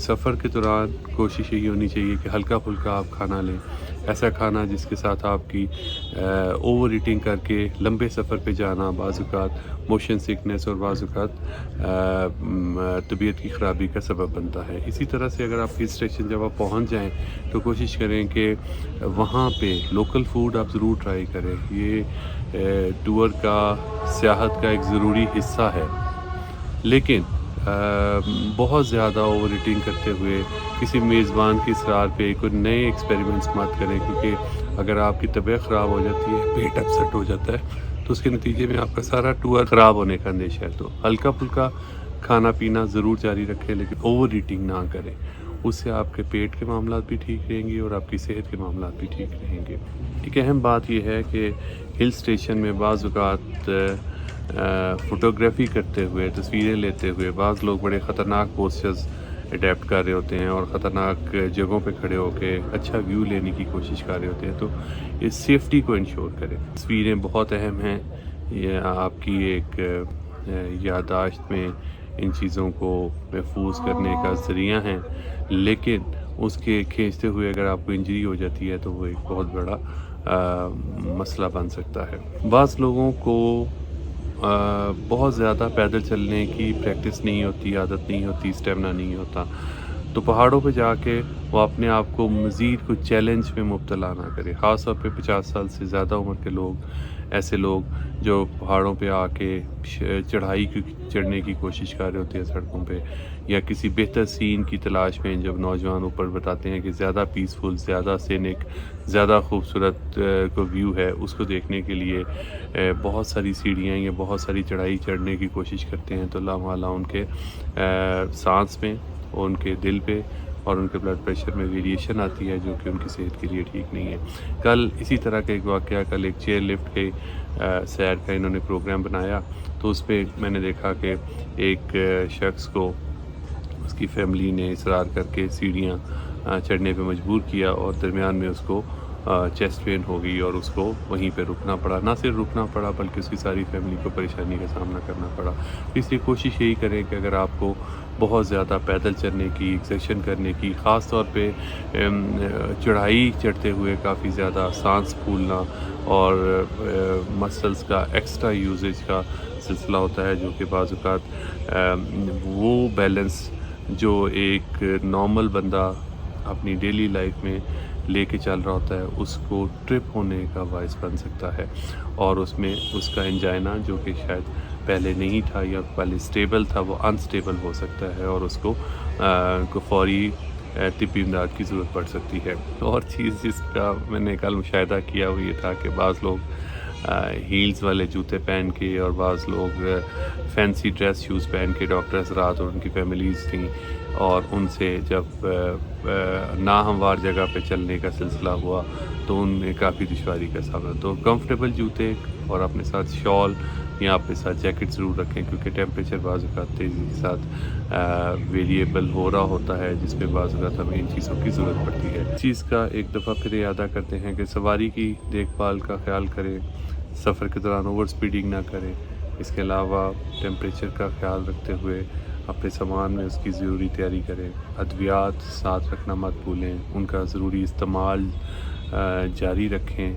سفر کے دوران کوشش یہی ہونی چاہیے کہ ہلکا پھلکا آپ کھانا لیں، ایسا کھانا جس کے ساتھ آپ کی اوور ایٹنگ کر کے لمبے سفر پہ جانا بعض اوقات موشن سکنس اور بعض اوقات طبیعت کی خرابی کا سبب بنتا ہے۔ اسی طرح سے اگر آپ ہل اسٹیشن جب آپ پہنچ جائیں تو کوشش کریں کہ وہاں پہ لوکل فوڈ آپ ضرور ٹرائی کریں۔ یہ ٹور کا سیاحت کا ایک ضروری حصہ ہے، لیکن بہت زیادہ اوور ایٹنگ کرتے ہوئے کسی میزبان کی اصرار پہ کوئی نئے ایکسپیریمنٹس مت کریں، کیونکہ اگر آپ کی طبیعت خراب ہو جاتی ہے، پیٹ اپسٹ ہو جاتا ہے، تو اس کے نتیجے میں آپ کا سارا ٹور خراب ہونے کا اندیشہ ہے۔ تو ہلکا پھلکا کھانا پینا ضرور جاری رکھیں، لیکن اوور ایٹنگ نہ کریں، اس سے آپ کے پیٹ کے معاملات بھی ٹھیک رہیں گے اور آپ کی صحت کے معاملات بھی ٹھیک رہیں گے۔ ایک اہم بات یہ ہے کہ ہل اسٹیشن میں بعض اوقات فوٹوگرافی کرتے ہوئے، تصویریں لیتے ہوئے بعض لوگ بڑے خطرناک پوسچرز اڈیپٹ کر رہے ہوتے ہیں اور خطرناک جگہوں پہ کھڑے ہو کے اچھا ویو لینے کی کوشش کر رہے ہوتے ہیں، تو اس سیفٹی کو انشور کریں۔ تصویریں بہت اہم ہیں، یہ آپ کی ایک یادداشت میں ان چیزوں کو محفوظ کرنے کا ذریعہ ہیں، لیکن اس کے کھینچتے ہوئے اگر آپ کو انجری ہو جاتی ہے تو وہ ایک بہت بڑا مسئلہ بن سکتا ہے۔ بعض لوگوں کو بہت زیادہ پیدل چلنے کی پریکٹس نہیں ہوتی، عادت نہیں ہوتی، اسٹیمنا نہیں ہوتا، تو پہاڑوں پہ جا کے وہ اپنے آپ کو مزید کچھ چیلنج میں مبتلا نہ کرے۔ خاص طور پہ 50 سال سے زیادہ عمر کے لوگ، ایسے لوگ جو پہاڑوں پہ آ کے چڑھائی چڑھنے کی کوشش کر رہے ہوتے ہیں سڑکوں پہ، یا کسی بہتر سین کی تلاش میں، جب نوجوان اوپر بتاتے ہیں کہ زیادہ پیسفل، زیادہ سینک، زیادہ خوبصورت کو ویو ہے، اس کو دیکھنے کے لیے بہت ساری سیڑھیاں یا بہت ساری چڑھائی چڑھنے کی کوشش کرتے ہیں، تو اللہ تعالیٰ ان کے سانس میں اور ان کے دل پہ اور ان کے بلڈ پریشر میں ویریشن آتی ہے، جو کہ ان کی صحت کے لیے ٹھیک نہیں ہے۔ کل اسی طرح کا ایک واقعہ، کل ایک چیئر لفٹ کے سیر کا انہوں نے پروگرام بنایا، تو اس پہ میں نے دیکھا کہ ایک شخص کو اس کی فیملی نے اصرار کر کے سیڑھیاں چڑھنے پہ مجبور کیا، اور درمیان میں اس کو چیسٹ پین ہو گئی اور اس کو وہیں پہ رکنا پڑا۔ نہ صرف رکنا پڑا بلکہ اس کی ساری فیملی کو پریشانی کا سامنا کرنا پڑا۔ اس لیے کوشش یہی کریں کہ اگر آپ کو بہت زیادہ پیدل چلنے کی، ایکسرسائز کرنے کی، خاص طور پہ چڑھائی چڑھتے ہوئے کافی زیادہ سانس پھولنا اور مسلز کا ایکسٹرا یوزیج کا سلسلہ ہوتا ہے، جو کہ بعض اوقات وہ بیلنس جو ایک نارمل بندہ اپنی ڈیلی لائف میں لے کے چل رہا ہوتا ہے، اس کو ٹرپ ہونے کا باعث بن سکتا ہے، اور اس میں اس کا انجائنا جو کہ شاید پہلے نہیں تھا یا پہلے اسٹیبل تھا، وہ انسٹیبل ہو سکتا ہے اور اس کو فوری طبی امداد کی ضرورت پڑ سکتی ہے۔ اور چیز جس کا میں نے کل مشاہدہ کیا وہ یہ تھا کہ بعض لوگ ہیلز والے جوتے پہن کے اور بعض لوگ فینسی ڈریس شوز پہن کے، ڈاکٹر حضرات اور ان کی فیملیز تھیں، اور ان سے جب ناہموار جگہ پہ چلنے کا سلسلہ ہوا تو ان میں کافی دشواری کا سامنا۔ تو کمفرٹیبل جوتے اور اپنے ساتھ شال یا اپنے ساتھ جیکٹ ضرور رکھیں، کیونکہ ٹیمپریچر بعض اوقات تیزی کے ساتھ ویریبل ہو رہا ہوتا ہے، جس میں بعض اوقات ہمیں ان چیزوں کی ضرورت پڑتی ہے۔ اس چیز کا ایک دفعہ پھر اعادہ کرتے ہیں کہ سواری کی دیکھ بھال کا خیال کریں، سفر کے دوران اوور سپیڈنگ نہ کریں، اس کے علاوہ ٹیمپریچر کا خیال رکھتے ہوئے اپنے سامان میں اس کی ضروری تیاری کریں، ادویات ساتھ رکھنا مت بھولیں، ان کا ضروری استعمال جاری رکھیں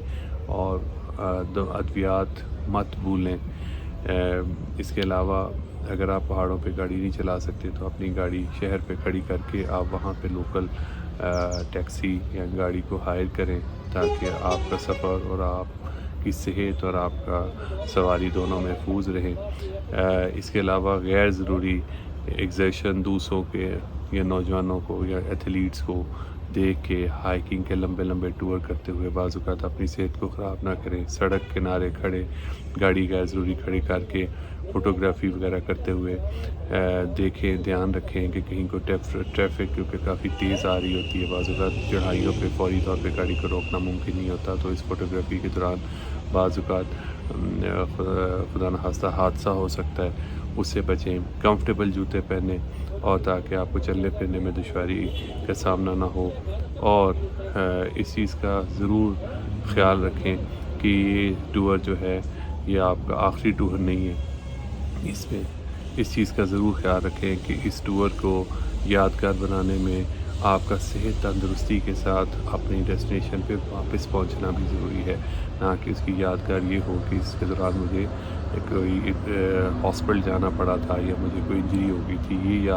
اور ادویات مت بھولیں۔ اس کے علاوہ اگر آپ پہاڑوں پہ گاڑی نہیں چلا سکتے تو اپنی گاڑی شہر پہ کھڑی کر کے آپ وہاں پہ لوکل ٹیکسی یا گاڑی کو ہائر کریں، تاکہ آپ کا سفر اور آپ کی صحت اور آپ کا سواری دونوں محفوظ رہیں۔ اس کے علاوہ غیر ضروری ایگزرشن دوسروں کے یا نوجوانوں کو یا ایتھلیٹس کو دیکھ کے ہائکنگ کے لمبے لمبے ٹور کرتے ہوئے بعض اوقات اپنی صحت کو خراب نہ کریں۔ سڑک کنارے کھڑے گاڑی غیر ضروری کھڑی کر کے فوٹوگرافی وغیرہ کرتے ہوئے دیکھیں، دھیان رکھیں کہ کہیں کو ٹریفک کیونکہ کافی تیز آ رہی ہوتی ہے، بعض اوقات چڑھائیوں پہ فوری طور پہ گاڑی کو روکنا ممکن نہیں ہوتا، تو اس فوٹوگرافی کے دوران بعض اوقات خدا نخواستہ حادثہ ہو سکتا ہے، اس سے بچیں۔ کمفرٹیبل جوتے پہنیں اور تاکہ آپ کو چلنے پھرنے میں دشواری کا سامنا نہ ہو، اور اس چیز کا ضرور خیال رکھیں کہ یہ ٹور جو ہے یہ آپ کا آخری ٹور نہیں ہے۔ اس میں اس چیز کا ضرور خیال رکھیں کہ اس ٹور کو یادگار بنانے میں آپ کا صحت تندرستی کے ساتھ اپنی ڈیسٹینیشن پہ واپس پہنچنا بھی ضروری ہے، نہ کہ اس کی یادگار یہ ہو کہ اس کے دوران مجھے کوئی ہاسپٹل جانا پڑا تھا یا مجھے کوئی انجری ہو گئی تھی۔ یہ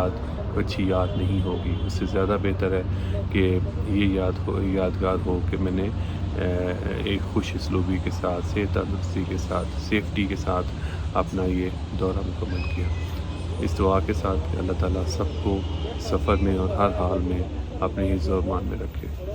کوئی اچھی یاد نہیں ہوگی۔ اس سے زیادہ بہتر ہے کہ یہ یادگار ہو کہ میں نے ایک خوش اسلوبی کے ساتھ، صحت تندرستی کے ساتھ، سیفٹی کے ساتھ اپنا یہ دورہ مکمل کیا۔ اس دعا کے ساتھ کہ اللہ تعالیٰ سب کو سفر میں اور ہر حال میں اپنے حفظ و امان میں رکھے۔